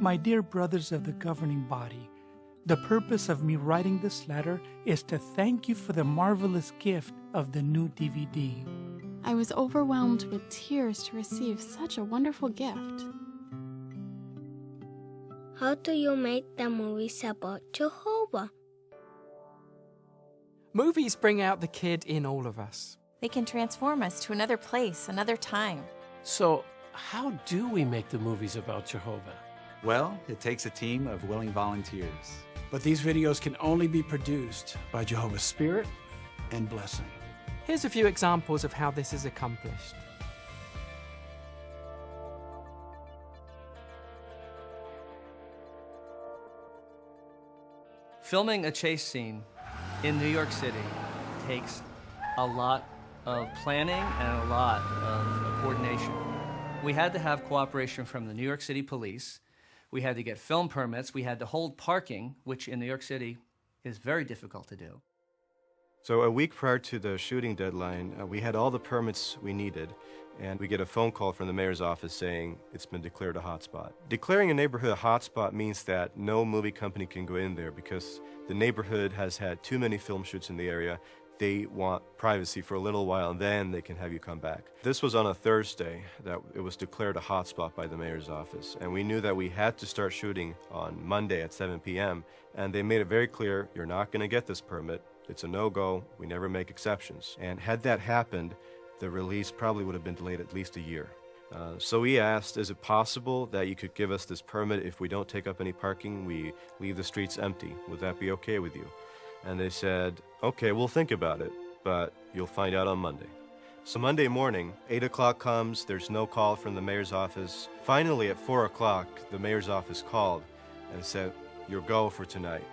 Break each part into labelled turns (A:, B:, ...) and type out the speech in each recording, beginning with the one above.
A: My dear brothers of the governing body, the purpose of me writing this letter is to thank you for the marvelous gift of the new DVD.
B: I was overwhelmed with tears to receive such a wonderful gift.
C: How do you make the movies about Jehovah?
D: Movies bring out the kid in all of us.
E: They can transform us to another place, another time.
F: So, how do we make the movies about Jehovah?
G: Well, it takes a team of willing volunteers.
H: But these videos can only be produced by Jehovah's Spirit and blessing.
D: Here's a few examples of how this is accomplished.
I: Filming a chase scene in New York City takes a lot of planning and a lot of coordination. We had to have cooperation from the New York City police. We had to get film permits. We had to hold parking, which in New York City is very difficult to do.
J: So a week prior to the shooting deadline, we had all the permits we needed, and we get a phone call from the mayor's office saying it's been declared a hotspot. Declaring a neighborhood a hotspot means that no movie company can go in there because the neighborhood has had too many film shoots in the area. They want privacy for a little while, and then they can have you come back. This was on a Thursday that it was declared a hotspot by the mayor's office, and we knew that we had to start shooting on Monday at 7 p.m., and they made it very clear, you're not going to get this permit. It's a no-go. We never make exceptions. And had that happened, the release probably would have been delayed at least a year. So we asked, is it possible that you could give us this permit if we don't take up any parking, we leave the streets empty? Would that be okay with you? And they said, okay, we'll think about it, but you'll find out on Monday. So Monday morning, 8 o'clock comes, there's no call from the mayor's office. Finally, at 4 o'clock, the mayor's office called and said, you're go for tonight.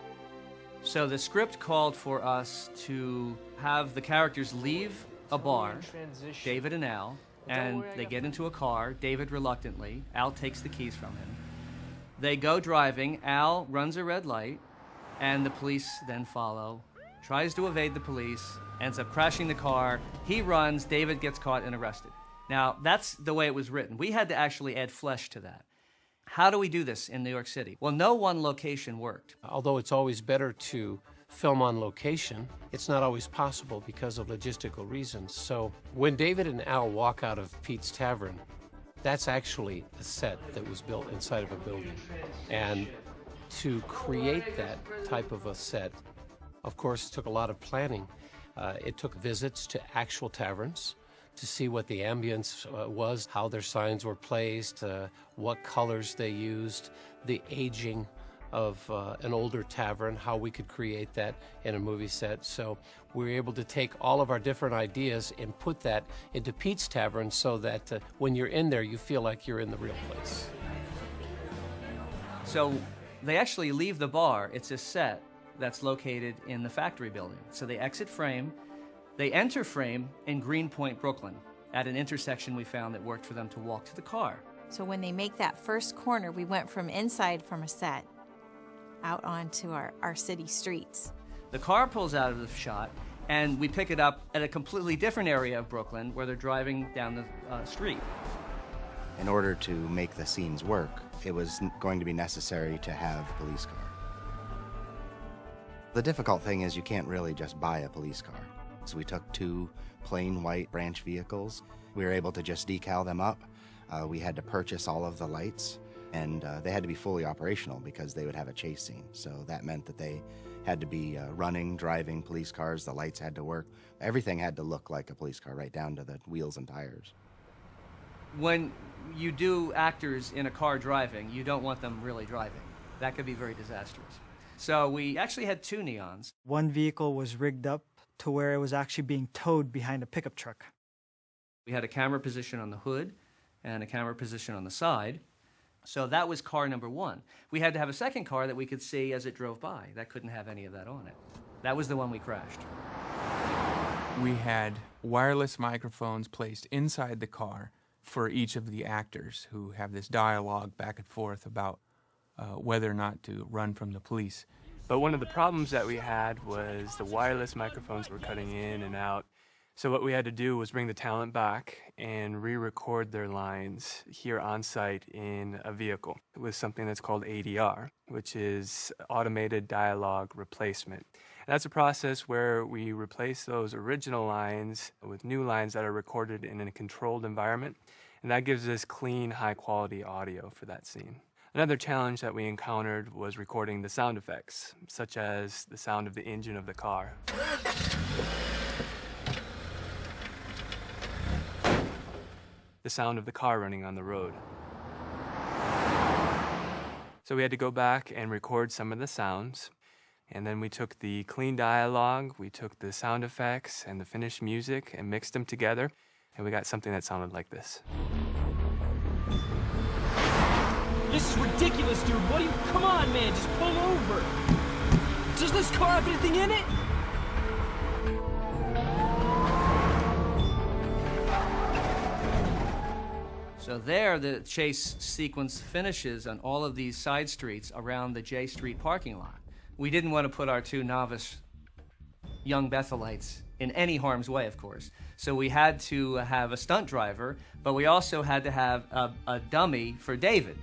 I: So the script called for us to have the characters leave a bar, David and Al, and they get into a car, David reluctantly, Al takes the keys from him. They go driving, Al runs a red light, and the police then follow, tries to evade the police, ends up crashing the car, he runs, David gets caught and arrested. Now, that's the way it was written. We had to actually add flesh to that. How do we do this in New York City? Well, no one location worked.
F: Although it's always better to film on location, it's not always possible because of logistical reasons. So when David and Al walk out of Pete's Tavern, that's actually a set that was built inside of a building. And to create that type of a set, of course, took a lot of planning. It took visits to actual taverns to see what the ambience was, how their signs were placed, what colors they used, the aging of an older tavern, how we could create that in a movie set. So we were able to take all of our different ideas and put that into Pete's Tavern so that when you're in there, you feel like you're in the real place.
I: So they actually leave the bar. It's a set that's located in the factory building. So they exit frame. They enter frame in Greenpoint, Brooklyn, at an intersection we found that worked for them to walk to the car.
E: So when they make that first corner, we went from inside from a set out onto our city streets.
I: The car pulls out of the shot, and we pick it up at a completely different area of Brooklyn where they're driving down the street.
K: In order to make the scenes work, it was going to be necessary to have a police car. The difficult thing is you can't really just buy a police car. So we took 2 plain white branch vehicles. We were able to just decal them up. We had to purchase all of the lights, and they had to be fully operational because they would have a chase scene. So that meant that they had to be running, driving police cars. The lights had to work. Everything had to look like a police car, right down to the wheels and tires.
I: When you do actors in a car driving, you don't want them really driving. That could be very disastrous. So we actually had 2 neons.
L: One vehicle was rigged up to where it was actually being towed behind a pickup truck.
I: We had a camera position on the hood and a camera position on the side. So that was car number 1. We had to have a second car that we could see as it drove by. That couldn't have any of that on it. That was the one we crashed.
M: We had wireless microphones placed inside the car for each of the actors who have this dialogue back and forth about whether or not to run from the police.
N: But one of the problems that we had was the wireless microphones were cutting in and out. So what we had to do was bring the talent back and re-record their lines here on site in a vehicle with something that's called ADR, which is Automated Dialogue Replacement. And that's a process where we replace those original lines with new lines that are recorded in a controlled environment, and that gives us clean, high-quality audio for that scene. Another challenge that we encountered was recording the sound effects, such as the sound of the engine of the car. The sound of the car running on the road. So we had to go back and record some of the sounds, and then we took the clean dialogue, we took the sound effects and the finished music and mixed them together, and we got something that sounded like this.
O: This is ridiculous, dude. What do you... Come on, man, just pull over. Does this car have anything in it?
I: So there, the chase sequence finishes on all of these side streets around the J Street parking lot. We didn't want to put our two novice young Bethelites in any harm's way, of course. So we had to have a stunt driver, but we also had to have a dummy for David.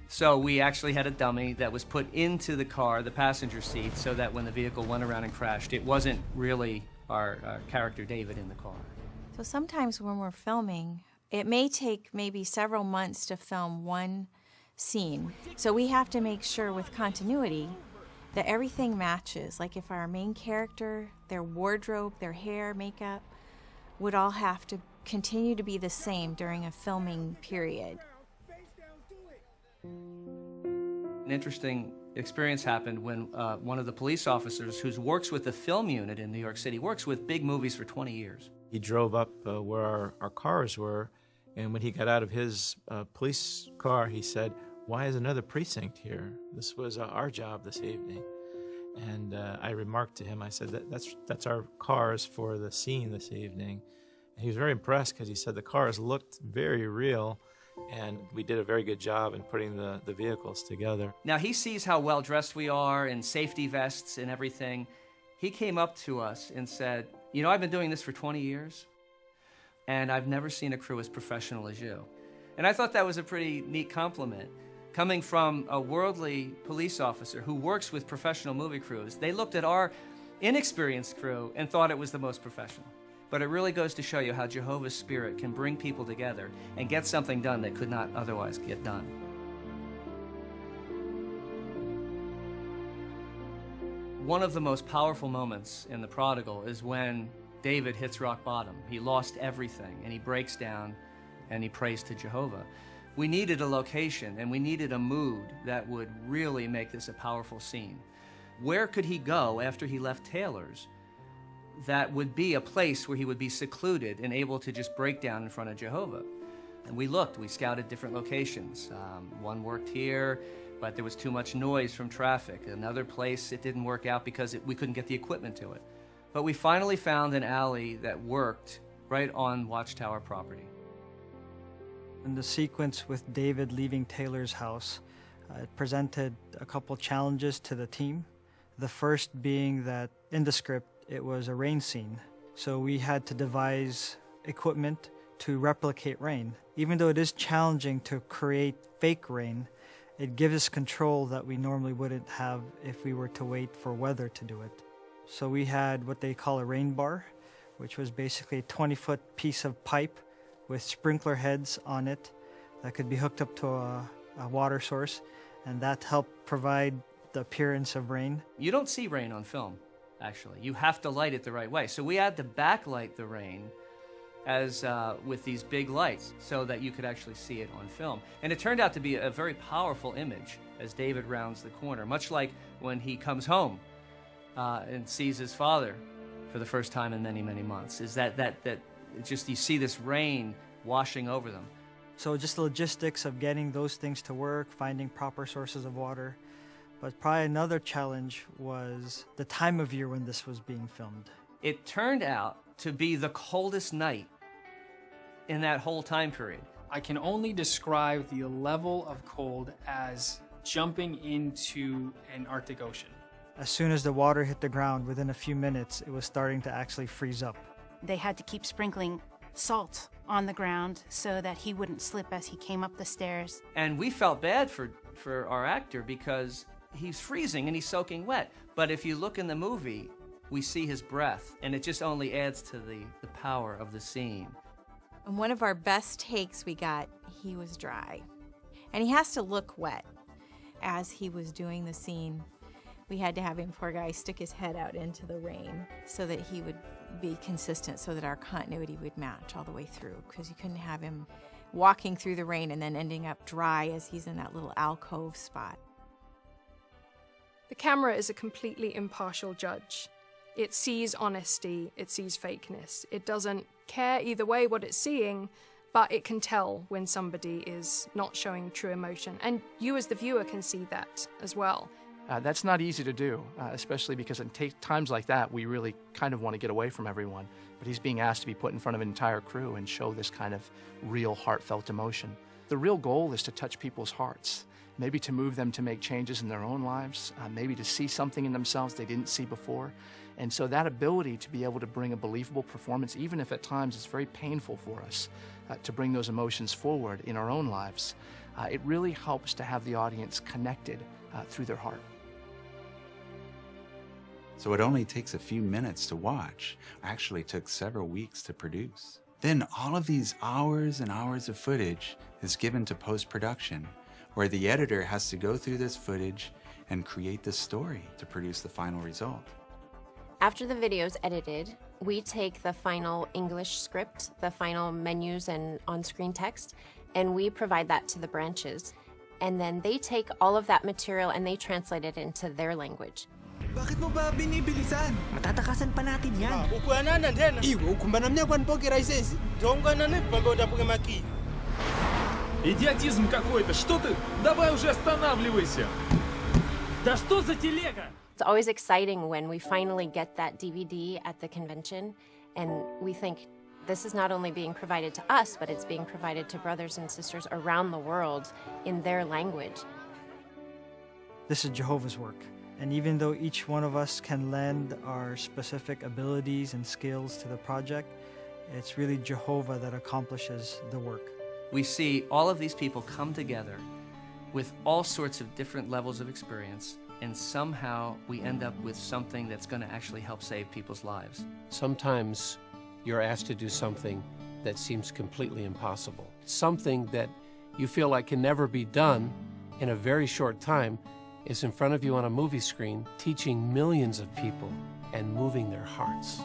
I: So we actually had a dummy that was put into the car, the passenger seat, so that when the vehicle went around and crashed, it wasn't really our character David in the car.
E: So sometimes when we're filming, it may take maybe several months to film one scene. So we have to make sure with continuity that everything matches. Like if our main character, their wardrobe, their hair, makeup, would all have to continue to be the same during a filming period.
I: An interesting experience happened when one of the police officers who works with the film unit in New York City, works with big movies for 20 years.
P: He drove up where our cars were, and when he got out of his police car, he said, "Why is another precinct here? This was our job this evening." And I remarked to him, I said, that's our cars for the scene this evening. And he was very impressed because he said the cars looked very real, and we did a very good job in putting the vehicles together.
I: Now he sees how well dressed we are in safety vests and everything. He came up to us and said, "You know, I've been doing this for 20 years, and I've never seen a crew as professional as you." And I thought that was a pretty neat compliment. Coming from a worldly police officer who works with professional movie crews, they looked at our inexperienced crew and thought it was the most professional. But it really goes to show you how Jehovah's Spirit can bring people together and get something done that could not otherwise get done. One of the most powerful moments in The Prodigal is when David hits rock bottom. He lost everything, and he breaks down, and he prays to Jehovah. We needed a location, and we needed a mood that would really make this a powerful scene. Where could he go after he left Taylor's that would be a place where he would be secluded and able to just break down in front of Jehovah? And we looked, we scouted different locations. One worked here, but there was too much noise from traffic. Another place, it didn't work out because we couldn't get the equipment to it. But we finally found an alley that worked right on Watchtower property.
L: In the sequence with David leaving Taylor's house, it presented a couple challenges to the team. The first being that in the script, it was a rain scene. So we had to devise equipment to replicate rain. Even though it is challenging to create fake rain, it gives us control that we normally wouldn't have if we were to wait for weather to do it. So we had what they call a rain bar, which was basically a 20-foot piece of pipe with sprinkler heads on it that could be hooked up to a water source, and that helped provide the appearance of rain.
I: You don't see rain on film, actually. You have to light it the right way. So we had to backlight the rain as with these big lights so that you could actually see it on film. And it turned out to be a very powerful image as David rounds the corner, much like when he comes home and sees his father for the first time in many, many months. Is that just you see this rain washing over them.
L: So just the logistics of getting those things to work, finding proper sources of water. But probably another challenge was the time of year when this was being filmed.
I: It turned out to be the coldest night in that whole time period.
O: I can only describe the level of cold as jumping into an Arctic Ocean.
L: As soon as the water hit the ground, within a few minutes, it was starting to actually freeze up.
Q: They had to keep sprinkling salt on the ground so that he wouldn't slip as he came up the stairs.
I: And we felt bad for our actor because he's freezing and he's soaking wet. But if you look in the movie, we see his breath, and it just only adds to the power of the scene.
E: And one of our best takes we got, he was dry. And he has to look wet. As he was doing the scene, we had to have him, poor guy, stick his head out into the rain so that he would be consistent, so that our continuity would match all the way through, because you couldn't have him walking through the rain and then ending up dry as he's in that little alcove spot.
R: The camera is a completely impartial judge. It sees honesty, it sees fakeness. It doesn't care either way what it's seeing, but it can tell when somebody is not showing true emotion. And you as the viewer can see that as well.
D: That's not easy to do, especially because in times like that, we really kind of want to get away from everyone. But he's being asked to be put in front of an entire crew and show this kind of real heartfelt emotion. The real goal is to touch people's hearts, maybe to move them to make changes in their own lives, maybe to see something in themselves they didn't see before. And so that ability to be able to bring a believable performance, even if at times it's very painful for us to bring those emotions forward in our own lives, it really helps to have the audience connected through their heart.
G: So it only takes a few minutes to watch. Actually took several weeks to produce. Then all of these hours and hours of footage is given to post-production, where the editor has to go through this footage and create the story to produce the final result.
S: After the video is edited, we take the final English script, the final menus and on-screen text, and we provide that to the branches. And then they take all of that material and they translate it into their language.
T: Bakit mo ba binibilisan? Matatakasan pa natin yan.
U: Ukuanan tena.
T: Iwo, kumbanamnya kwan po kiraises.
U: Jonganane pagoda pugamaki.
O: Идиотизм какой-то! Что ты? Давай уже останавливайся! Да что за телега?
S: It's always exciting when we finally get that DVD at the convention, and we think this is not only being provided to us, but it's being provided to brothers and sisters around the world in their language.
L: This is Jehovah's work. And even though each one of us can lend our specific abilities and skills to the project, it's really Jehovah that accomplishes the work.
I: We see all of these people come together with all sorts of different levels of experience, and somehow we end up with something that's going to actually help save people's lives.
F: Sometimes you're asked to do something that seems completely impossible. Something that you feel like can never be done in a very short time is in front of you on a movie screen, teaching millions of people and moving their hearts.